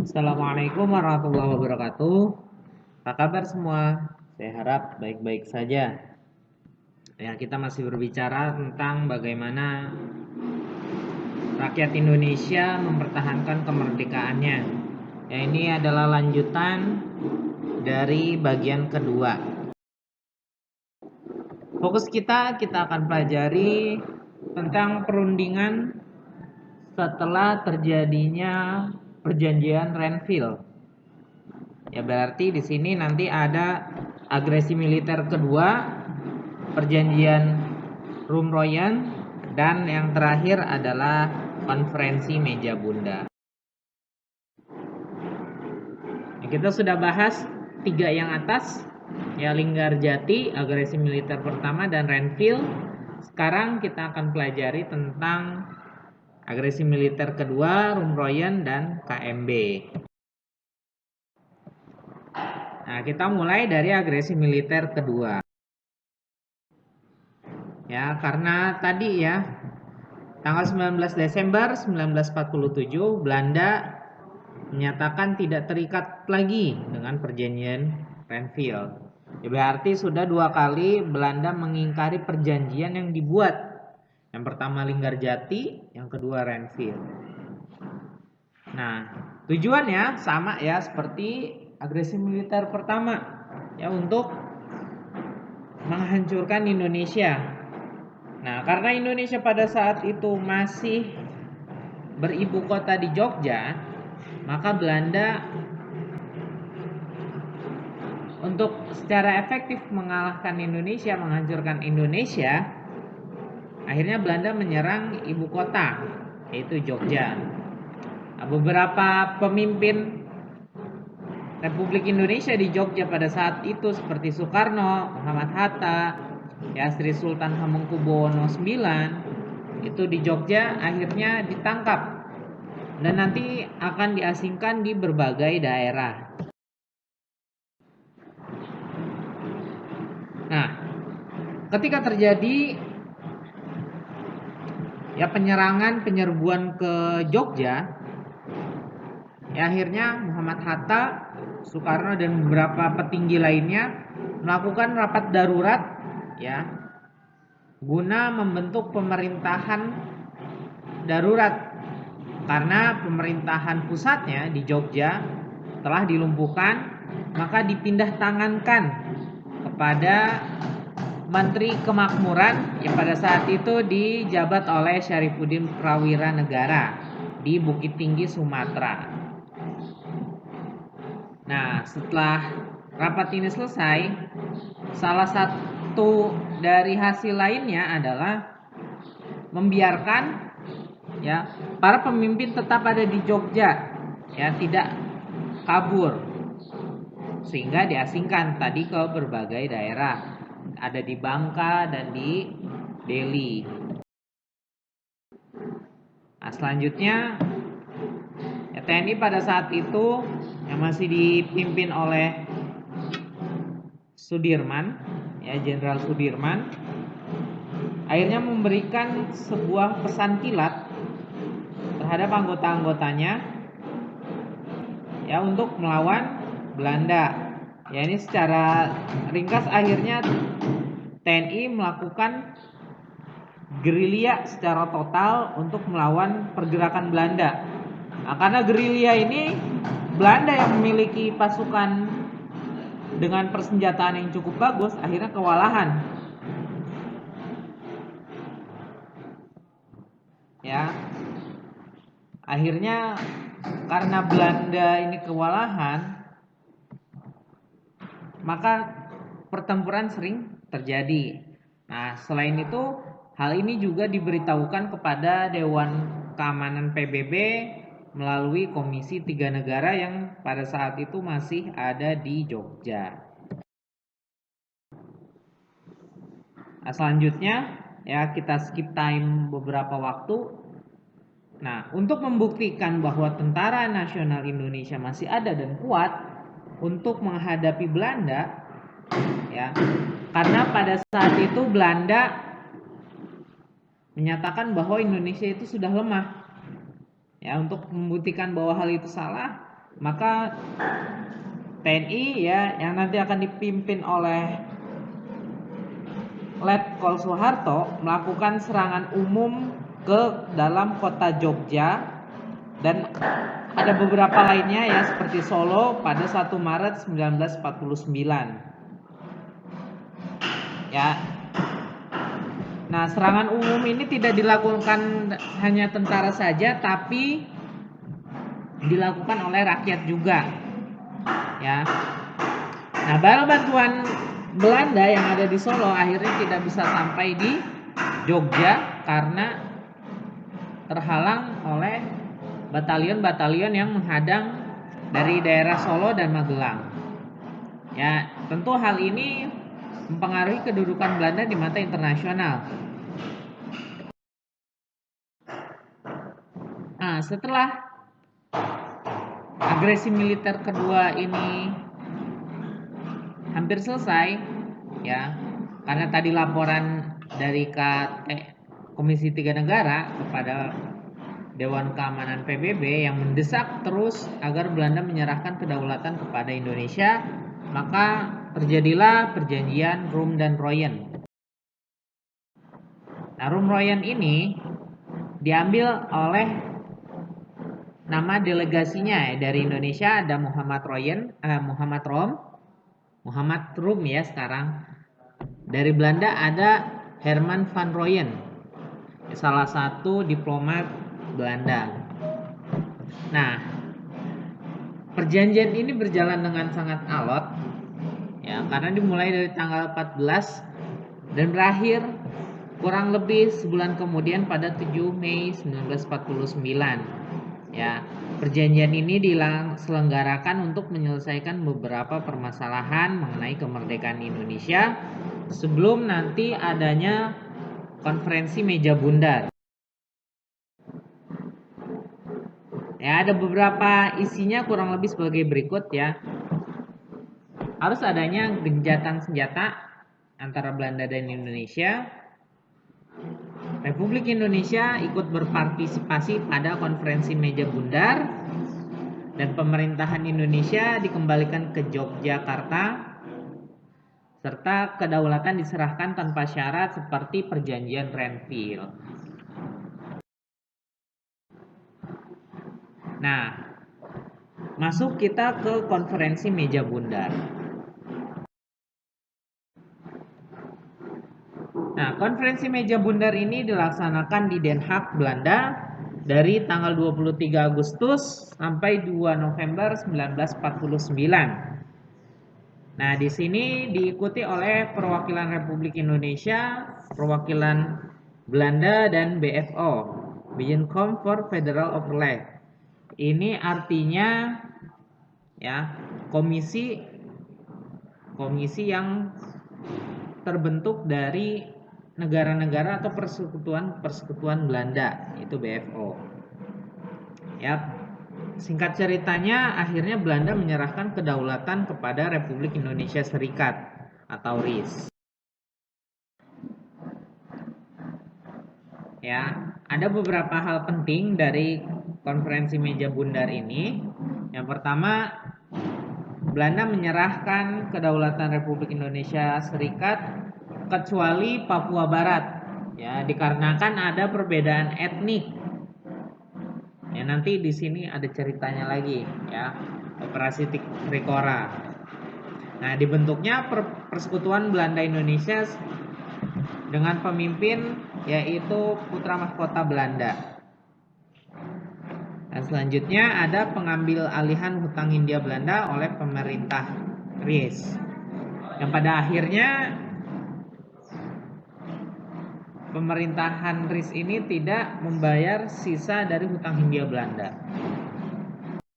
Assalamualaikum warahmatullahi wabarakatuh. Apa kabar semua? Saya harap baik-baik saja. Ya, kita masih berbicara tentang bagaimana rakyat Indonesia mempertahankan kemerdekaannya. Ya, ini adalah lanjutan dari bagian kedua. Fokus kita akan pelajari tentang perundingan setelah terjadinya perjanjian Renville. Ya, berarti di sini nanti ada agresi militer kedua, perjanjian Rumroyen, dan yang terakhir adalah konferensi meja bunda. Ya, kita sudah bahas 3 yang atas, ya, Linggarjati, agresi militer pertama, dan Renville. Sekarang kita akan pelajari tentang agresi militer kedua, Rumroyen, dan KMB. Nah, kita mulai dari agresi militer kedua. Ya, karena tadi ya, tanggal 19 Desember 1947 Belanda menyatakan tidak terikat lagi dengan perjanjian Renville. Ya, berarti sudah 2 kali Belanda mengingkari perjanjian yang dibuat. Yang pertama Linggarjati, yang kedua Renville. Nah, tujuannya sama ya seperti agresi militer pertama, ya, untuk menghancurkan Indonesia. Nah, karena Indonesia pada saat itu masih beribu kota di Jogja, maka Belanda untuk secara efektif mengalahkan Indonesia, menghancurkan Indonesia, akhirnya Belanda menyerang ibu kota, yaitu Jogja. Nah, beberapa pemimpin Republik Indonesia di Jogja pada saat itu seperti Soekarno, Muhammad Hatta, ya, Sri Sultan Hamengkubuwono IX, itu di Jogja akhirnya ditangkap dan nanti akan diasingkan di berbagai daerah. Nah, ketika terjadi ya penyerbuan ke Jogja, ya, akhirnya Muhammad Hatta, Soekarno, dan beberapa petinggi lainnya melakukan rapat darurat, ya, guna membentuk pemerintahan darurat karena pemerintahan pusatnya di Jogja telah dilumpuhkan, maka dipindah tangankan kepada Menteri Kemakmuran yang pada saat itu dijabat oleh Syarifuddin Prawira Negara di Bukit Tinggi, Sumatera. Nah, setelah rapat ini selesai, salah satu dari hasil lainnya adalah membiarkan ya para pemimpin tetap ada di Jogja, ya, tidak kabur, sehingga diasingkan tadi ke berbagai daerah, ada di Bangka dan di Delhi. Nah, selanjutnya ya, TNI pada saat itu yang masih dipimpin oleh Sudirman, ya, Jenderal Sudirman, akhirnya memberikan sebuah pesan kilat terhadap anggota-anggotanya, ya, untuk melawan Belanda. Ya, ini secara ringkas akhirnya TNI melakukan gerilya secara total untuk melawan pergerakan Belanda. Nah, karena gerilya ini Belanda yang memiliki pasukan dengan persenjataan yang cukup bagus, akhirnya kewalahan. Ya, akhirnya karena Belanda ini kewalahan, maka pertempuran sering terjadi. Nah, selain itu, hal ini juga diberitahukan kepada Dewan Keamanan PBB melalui Komisi 3 Negara yang pada saat itu masih ada di Jogja. Nah, selanjutnya ya kita skip time beberapa waktu. Nah, untuk membuktikan bahwa Tentara Nasional Indonesia masih ada dan kuat untuk menghadapi Belanda, ya, karena pada saat itu Belanda menyatakan bahwa Indonesia itu sudah lemah. Ya, untuk membuktikan bahwa hal itu salah, Maka TNI ya yang nanti akan dipimpin oleh Letkol Soeharto melakukan serangan umum ke dalam kota Jogja, dan ada beberapa lainnya ya seperti Solo pada 1 Maret 1949. Ya. Nah, serangan umum ini tidak dilakukan hanya tentara saja, tapi dilakukan oleh rakyat juga. Ya. Nah, barang bantuan Belanda yang ada di Solo akhirnya tidak bisa sampai di Jogja karena terhalang oleh batalion-batalion yang menghadang dari daerah Solo dan Magelang. Ya, tentu hal ini mempengaruhi kedudukan Belanda di mata internasional. Nah, setelah agresi militer kedua ini hampir selesai, ya, karena tadi laporan dari Komisi 3 Negara kepada Dewan Keamanan PBB yang mendesak terus agar Belanda menyerahkan kedaulatan kepada Indonesia, maka terjadilah perjanjian Rum dan Royen. Nah, Rum Royen ini diambil oleh nama delegasinya ya. Dari Indonesia ada Muhammad Rum ya sekarang. Dari Belanda ada Herman van Royen, salah satu diplomat Belanda. Nah, perjanjian ini berjalan dengan sangat alot ya, karena dimulai dari tanggal 14 dan berakhir kurang lebih sebulan kemudian pada 7 Mei 1949. Ya, perjanjian ini diselenggarakan untuk menyelesaikan beberapa permasalahan mengenai kemerdekaan Indonesia sebelum nanti adanya konferensi meja bundar. Ya, ada beberapa isinya kurang lebih sebagai berikut ya. Harus adanya gencatan senjata antara Belanda dan Indonesia. Republik Indonesia ikut berpartisipasi pada konferensi meja bundar dan pemerintahan Indonesia dikembalikan ke Yogyakarta serta kedaulatan diserahkan tanpa syarat seperti perjanjian Renville. Nah, masuk kita ke konferensi meja bundar. Nah, konferensi meja bundar ini dilaksanakan di Den Haag, Belanda dari tanggal 23 Agustus sampai 2 November 1949. Nah, di sini diikuti oleh perwakilan Republik Indonesia, perwakilan Belanda dan BFO, Binnenkom for Federal Overleg. Ini artinya ya, komisi yang terbentuk dari negara-negara atau persekutuan Belanda, itu BFO. Ya, singkat ceritanya akhirnya Belanda menyerahkan kedaulatan kepada Republik Indonesia Serikat atau RIS. Ya, ada beberapa hal penting dari konferensi meja bundar ini. Yang pertama, Belanda menyerahkan kedaulatan Republik Indonesia Serikat kecuali Papua Barat ya, dikarenakan ada perbedaan etnik. Ya, nanti di sini ada ceritanya lagi ya, operasi Trikora. Nah, dibentuknya Persekutuan Belanda Indonesia dengan pemimpin yaitu putra mahkota Belanda. Nah, selanjutnya ada pengambil alihan hutang Hindia Belanda oleh pemerintah RIS. Yang pada akhirnya pemerintahan RIS ini tidak membayar sisa dari hutang Hindia Belanda.